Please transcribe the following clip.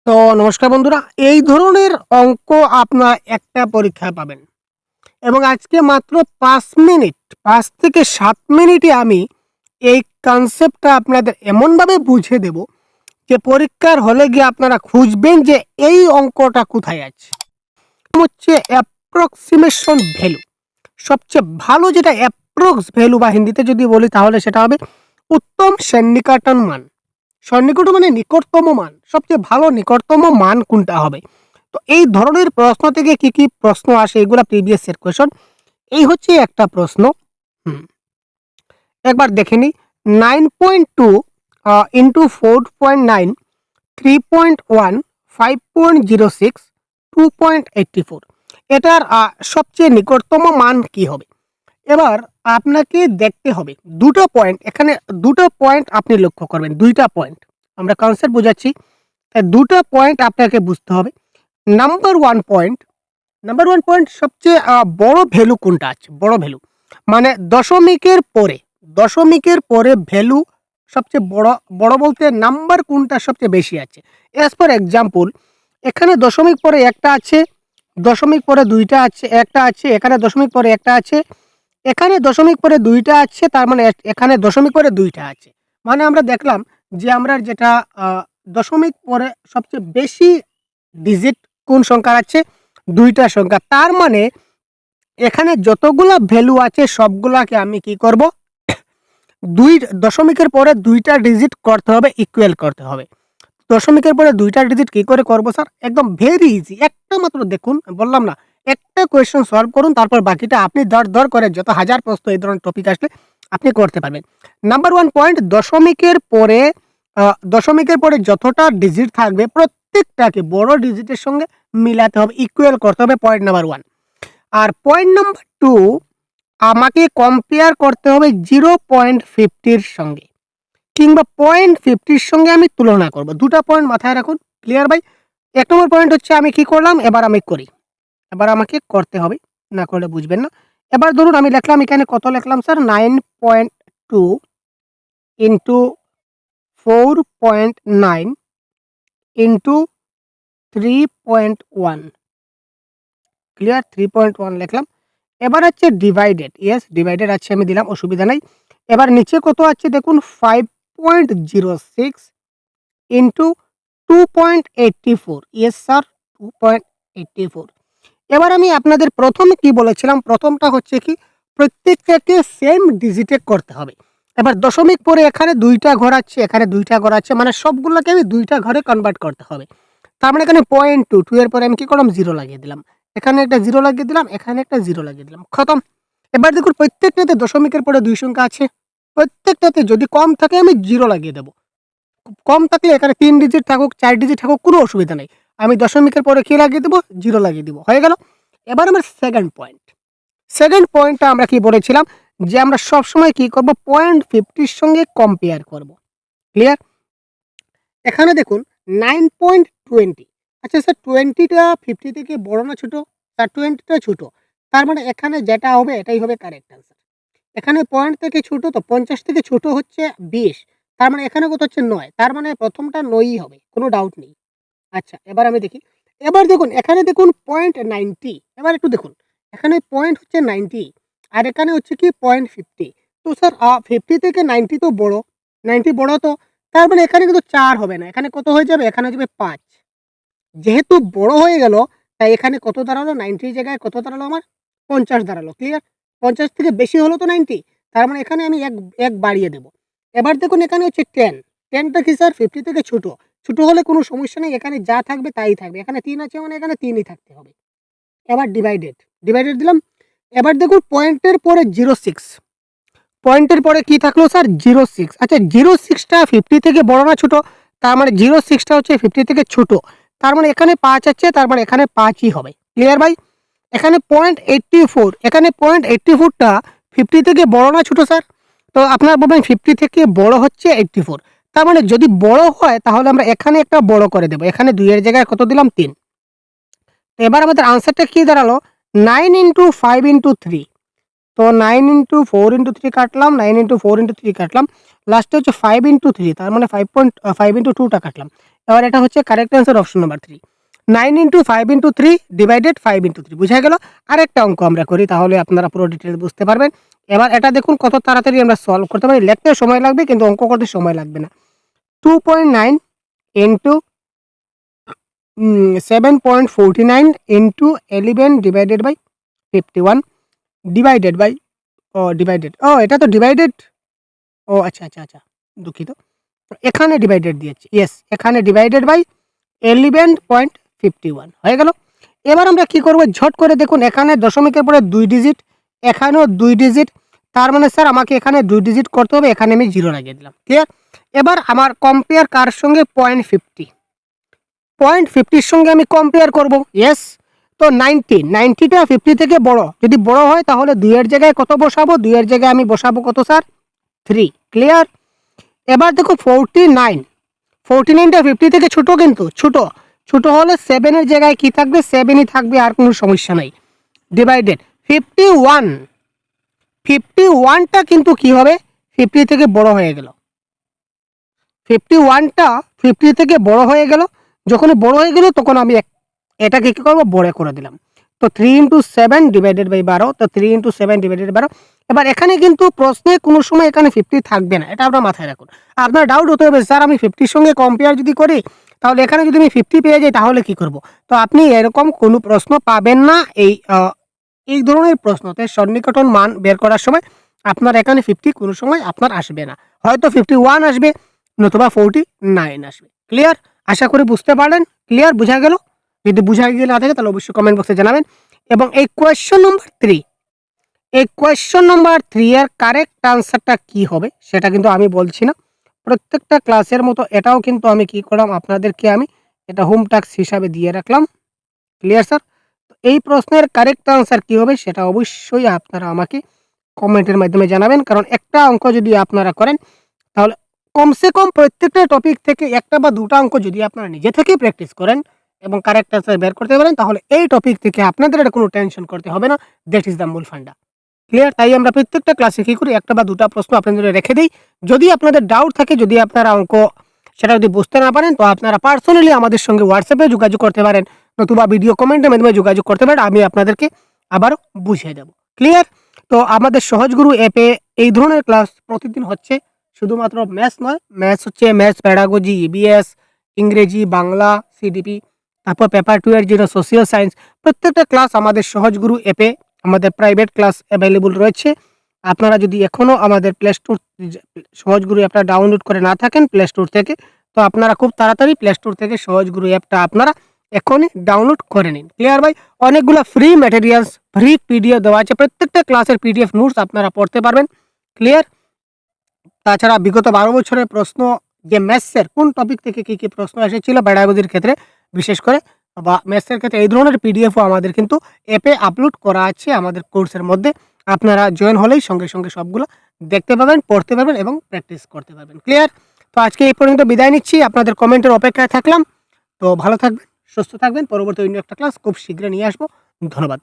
তো নমস্কার বন্ধুরা, এই ধরনের অঙ্ক আপনার একটা পরীক্ষায় পাবেন এবং আজকে মাত্র ৫ মিনিট ৫ থেকে ৭ মিনিটে আমি এই কনসেপ্টটা আপনাদের এমনভাবে বুঝিয়ে দেব যে পরীক্ষার হলে গিয়ে আপনারা খুঁজবেন যে এই অঙ্কটা কোথায় আছে। হচ্ছে অ্যাপ্রক্সিমেশন ভ্যালু। সবচেয়ে ভালো যেটা অ্যাপ্রক্স ভ্যালু বা হিন্দিতে যদি বলি তাহলে সেটা হবে উত্তম সন্নিকটন মান। সন্নিকট মানে নিকটতম মান। সবচেয়ে ভালো নিকটতম মান কোনটা হবে? তো এই ধরনের প্রশ্ন থেকে কি প্রশ্ন আসে এগুলা প্রিভিয়াস এর কোয়েশ্চন। এই হচ্ছে একটা প্রশ্ন। হুম, একবার দেখে নিই। 9.2 ইনটু 4.9, 3.1, 5.06, 2.84 এটার সবচেয়ে নিকটতম মান কি হবে? এবার আপনাকে দেখতে হবে দুটো পয়েন্ট, এখানে দুটো পয়েন্ট আপনি লক্ষ্য করবেন। ২ টা পয়েন্ট। আমরা কনসেপ্ট বোঝাচ্ছি। তাই ২ টা পয়েন্ট আপনাকে বুঝতে হবে। নাম্বার 1 পয়েন্ট, সবচেয়ে বড় ভ্যালু কোনটা আছে? বড় ভ্যালু। মানে দশমিকের পরে ভ্যালু সবচেয়ে বড় বলতে নাম্বার কোনটা সবচেয়ে বেশি আছে? এজ ফর এক্সাম্পল, এখানে দশমিক পরে একটা আছে, দশমিক পরে ২ টা আছে, একটা আছে, এখানে দশমিক পরে একটা আছে, এখানে দশমিক পরে ২ টা আছে, তার মানে এখানে দশমিক পরে ২ টা আছে। মানে আমরা দেখলাম যে আমরা যেটা দশমিক পরে সবচেয়ে বেশি ডিজিট কোন সংখ্যার আছে? ২ টা সংখ্যা। তার মানে এখানে যতগুলা ভ্যালু আছে সবগুলাকে আমি কি করব? ২ দশমিকের পরে ২ টা ডিজিট করতে হবে, ইকুয়াল করতে হবে। দশমিকের পরে ২ টা ডিজিট কি করে করব স্যার? একদম ভেরি ইজি। একটা মাত্র দেখুন, বললাম না, একটা কোয়েশ্চেন সলভ করুন, তারপর বাকিটা আপনি দর করে যত হাজার প্রশ্ন এই ধরনের টপিক আসলে আপনি করতে পারবেন। নাম্বার 1 পয়েন্ট, দশমিকের পরে যতটা ডিজিট থাকবে প্রত্যেকটাকে বড় ডিজিটের সঙ্গে মিলাতে হবে, ইকুয়াল করতে হবে, পয়েন্ট নাম্বার 1। আর পয়েন্ট নাম্বার 2, আমাকে কম্পেয়ার করতে হবে 0.50 এর সঙ্গে, কিংবা 0.50 এর সঙ্গে আমি তুলনা করব। ২ টা পয়েন্ট মাথায় রাখুন। ক্লিয়ার ভাই? ১ নম্বর পয়েন্ট হচ্ছে আমি কি করলাম? এবার আমি করি। এবার আমাকে করতে হবে। না করলে বুঝবেন না। এবার ধরুন আমি লিখলাম, এখানে কত লিখলাম স্যার? 9.2 into 4.9 into 3.1। ক্লিয়ার? 3.1 লিখলাম। এবার হচ্ছে ডিভাইডেড। ইয়েস, ডিভাইডেড আছে, আমি দিলাম, অসুবিধা নাই। এবার নিচে কত আছে দেখুন? 5.06 ইনটু 2.84। Yes sir, 2.84। এবার আমি আপনাদের প্রথমে কি বলেছিলাম? প্রথমটা হচ্ছে কি, প্রত্যেকটাকে সেম ডিজিটে করতে হবে। এবার দশমিক পরে এখানে ২ টা ঘর আছে, এখানে ২ টা ঘর আছে, মানে সবগুলোকে আমি ২ টা ঘরে কনভার্ট করতে হবে। তার মানে এখানে 0.2 এর পরে আমি কি করলাম? 0 লাগিয়ে দিলাম। এখানে একটা 0 লাগিয়ে দিলাম, এখানে একটা 0 লাগিয়ে দিলাম। খতম। এবার দেখুন প্রত্যেকটাতে দশমিকের পরে ২ সংখ্যা আছে। প্রত্যেকটাতে যদি কম থাকে আমি 0 লাগিয়ে দেব। কম থাকলে এখানে ৩ ডিজিট থাকুক, ৪ ডিজিট থাকুক, কোনো অসুবিধা নেই। আমি দশমিকের পরে কি লাগিয়ে দেব? 0 লাগিয়ে দিব। হয়ে গেল? এবার আমার সেকেন্ড পয়েন্ট। সেকেন্ড পয়েন্টটা আমরা কি বলেছিলাম? যে আমরা সবসময় কি করব? 0.50 এর সঙ্গে কম্পেয়ার করব। ক্লিয়ার? এখানে দেখুন 9.20। আচ্ছা স্যার, 20 টা 50 থেকে বড় না ছোট? স্যার 20 টা ছোট। তার মানে এখানে যেটা হবে এটাই হবে কারেক্ট অ্যান্সার। এখানে পয়েন্ট থেকে ছোট, তো 50 থেকে ছোট হচ্ছে 20। তার মানে এখানে কত হচ্ছে? 9। তার মানে প্রথমটা 9 ই হবে। কোনো ডাউট নেই। আচ্ছা, এবার আমি দেখি। এবার দেখুন এখানে দেখুন 0.90। এবার একটু দেখুন। এখানে পয়েন্ট হচ্ছে 90 আর এখানে হচ্ছে কি 0.50। তো স্যার 50 থেকে 90 তো বড়। 90 বড় তো, তার মানে এখানে কিন্তু 4 হবে না। এখানে কত হয়ে যাবে? এখানে হয়ে যাবে 5। যেহেতু বড় হয়ে গেল, তাই এখানে কত দাঁড়ালো? 90 এর জায়গায় কত দাঁড়ালো আমার? 50 দাঁড়ালো। ক্লিয়ার? 50 থেকে বেশি হলো তো 90। তার মানে এখানে আমি ১ বাড়িয়ে দেব। এবার দেখুন এখানে হচ্ছে 10। 10 টা কি স্যার? 50 থেকে ছোট। ছোট হলে কোনো সমস্যা নেই। এখানে যা থাকবে তাই থাকবে। এখানে 3 আছে মানে এখানে 3 ই থাকতে হবে। এবার ডিভাইডেড দিলাম। এবার দেখুন পয়েন্টের পরে 06। পয়েন্টের পরে কি থাকলো স্যার? 06। আচ্ছা 06 টা 50 থেকে বড় না ছোট? তার মানে 06 টা হচ্ছে 50 থেকে ছোট। তার মানে এখানে 5 আছে, তার মানে এখানে 5 ই হবে। ক্লিয়ার ভাই? এখানে 0.84, এখানে 0.84 টা 50 থেকে বড় না ছোট স্যার? তো আপনারা বলবেন 50 থেকে বড় হচ্ছে 84। তার মানে যদি বড় হয় তাহলে আমরা এখানে একটা বড় করে দেব। এখানে 2 এর জায়গায় কত দিলাম? 3। তো এবার আমাদের আনসারটা কি দাঁড়ালো? 9 × 5 × 3। তো 9 ইন্টু 4 ইন্টু 3 কাটলাম, 9 ইন্টু 4 ইন্টু 3 কাটলাম, লাস্টে হচ্ছে 5 ইন্টু 3, তার মানে 5 ইন্টু 2টা কাটলাম। এবার এটা হচ্ছে correct answer option number 3। 9 into 5 into 3 divided 5 into 3, বুঝা গেল? আরেকটা অঙ্ক আমরা করি, তাহলে আপনারা পুরো ডিটেলস বুঝতে পারবেন। এবার এটা দেখুন কত তাড়াতাড়ি আমরা সলভ করতে পারি। লিখতে সময় লাগবে কিন্তু অঙ্ক করতে সময় লাগবে না। 2.9 into 7.49 into 11 divided by 51 divided by এটা তো ডিভাইডেড। আচ্ছা, দুঃখিত। এখানে ডিভাইডেড দিয়েছি, ইয়েস, এখানে ডিভাইডেড বাই 11.51 হয়ে গেল। এবার আমরা কি করব, ঝট করে দেখুন, এখানে দশমিকের পরে 2 ডিজিট, এখানেও 2 ডিজিট, তার মানে স্যার আমাকে এখানে 2 ডিজিট করতে হবে, এখানে আমি 0 লাগিয়ে দিলাম। ক্লিয়ার? এবার আমার কম্পেয়ার কার সঙ্গে? 0.50 সঙ্গে আমি কম্পেয়ার করব। ইয়েস, তো 90টা 50 থেকে বড়, যদি বড় হয় তাহলে 2 এর জায়গায় কত বসাবো? 2 এর জায়গায় আমি বসাবো কত স্যার? 3। ক্লিয়ার? এবার দেখো 49টা 50 থেকে ছোট, কিন্তু ছোট হলে 7 এর জায়গায় কি থাকবে? 7ই থাকবে, আর কোনো সমস্যা নাই। ডিভাইডেড 51টা কিন্তু কি হবে? 50 থেকে বড় হয়ে গেল। 51টা 50 থেকে বড় হয়ে গেল। যখনই বড় হয়ে গেল তখন আমি এটাকে কি করব? বড় করে দিলাম। তো 3 ইন্টু 7 ডিভাইডেড বাই 12, তো 3 ইন্টু 7 ডিভাইডেড 12। এবার এখানে কিন্তু প্রশ্নে কোনো সময় এখানে 50 থাকবে না, এটা আপনার মাথায় রাখুন। আপনার ডাউট হতে হবে, স্যার আমি 50 সঙ্গে কম্পেয়ার যদি করি তাহলে এখানে যদি আমি 50 পেয়ে যাই তাহলে কি করব? তো আপনি এরকম কোনো প্রশ্ন পাবেন না। এই ধরনের প্রশ্নতে সন্নিকটন মান বের করার সময় আপনার এখানে 50 কোনো সময় আপনার আসবে না, হয়তো 51 আসবে, নতুবা 49 আসবে। ক্লিয়ার? আশা করি বুঝতে পারলেন। ক্লিয়ার? বুঝা গেল? যদি বুঝা গিয়ে না থাকে তাহলে অবশ্যই কমেন্ট বক্সে জানাবেন। এবং এই কোয়েশ্চন নাম্বার 3 এর কারেক্ট আনসারটা কি হবে সেটা কিন্তু আমি বলছি না। প্রত্যেকটা ক্লাসের মতো এটাও কিন্তু আমি কি করলাম, আপনাদেরকে আমি এটা হোম টাস্ক হিসাবে দিয়ে রাখলাম। Clear sir? তো এই প্রশ্নের কারেক্ট আনসার কি হবে সেটা অবশ্যই আপনারা আমাকে কমেন্টের মাধ্যমে জানাবেন। কারণ একটা অঙ্ক যদি আপনারা করেন তাহলে কমসে কম প্রত্যেকটা টপিক থেকে একটা বা দুটা অঙ্ক যদি আপনারা নিজে থেকেই প্র্যাকটিস করেন এবং কারেক্ট আনসার বের করতে পারেন তাহলে এই টপিক থেকে আপনাদের আর কোনো টেনশন করতে হবে না। দ্যাট ইজ দ্য মূল ফান্ডা। ক্লিয়ার? তাই আমরা প্রত্যেকটা ক্লাসে কি করি, একটা বা দুটা প্রশ্ন আপনাদের রেখে দেই। যদি আপনাদের ডাউট থাকে, যদি আপনারা অঙ্ক সেটা যদি বুঝতে না পারেন, তো আপনারা পার্সোনালি আমাদের সঙ্গে হোয়াটসঅ্যাপে যোগাযোগ করতে পারেন, নতুবা ভিডিও কমেন্টের মাধ্যমে যোগাযোগ করতে পারেন, আমি আপনাদেরকে আবারও বুঝিয়ে দেব। ক্লিয়ার? তো আমাদের সহজগুরু অ্যাপে এই ধরনের ক্লাস প্রতিদিন হচ্ছে। শুধুমাত্র ম্যাথস নয়, ম্যাথস হচ্ছে ম্যাথস প্যাডাগজি, ইবিএস, ইংরেজি, বাংলা, সিডিপি, তারপর পেপার 2 এর যেটা সোশিয়াল সায়েন্স, প্রত্যেকটা ক্লাস আমাদের সহজগুরু অ্যাপে আমাদের প্রাইভেট ক্লাস অ্যাভেলেবল রয়েছে। আপনারা যদি এখনও আমাদের প্লে স্টোর সহজগুরু অ্যাপটা ডাউনলোড করে না থাকেন প্লে স্টোর থেকে, তো আপনারা খুব তাড়াতাড়ি প্লে স্টোর থেকে সহজগুরু অ্যাপটা আপনারা এখনই ডাউনলোড করে নিন। ক্লিয়ার ভাই? অনেকগুলো ফ্রি ম্যাটেরিয়ালস, ফ্রি পিডিএফ দেওয়া আছে, প্রত্যেকটা ক্লাসের পিডিএফ নোটস আপনারা পড়তে পারবেন। ক্লিয়ার? তাছাড়া বিগত 12 বছরের প্রশ্ন, যে ম্যাথসের কোন টপিক থেকে কী প্রশ্ন এসেছিল পেডাগজির ক্ষেত্রে বিশেষ করে, বা ম্যাথসের ক্ষেত্রে, এই ধরনের পিডিএফও আমাদের কিন্তু অ্যাপে আপলোড করা আছে আমাদের কোর্সের মধ্যে। আপনারা জয়েন হলেই সঙ্গে সবগুলো দেখতে পাবেন, পড়তে পারবেন এবং প্র্যাকটিস করতে পারবেন। ক্লিয়ার? তো আজকে এই পর্যন্ত বিদায় নিচ্ছি, আপনাদের কমেন্টের অপেক্ষায় থাকলাম। তো ভালো থাকবেন, সুস্থ থাকবেন। পরবর্তী অন্য একটা ক্লাস খুব শীঘ্রই নিয়ে আসবো। ধন্যবাদ।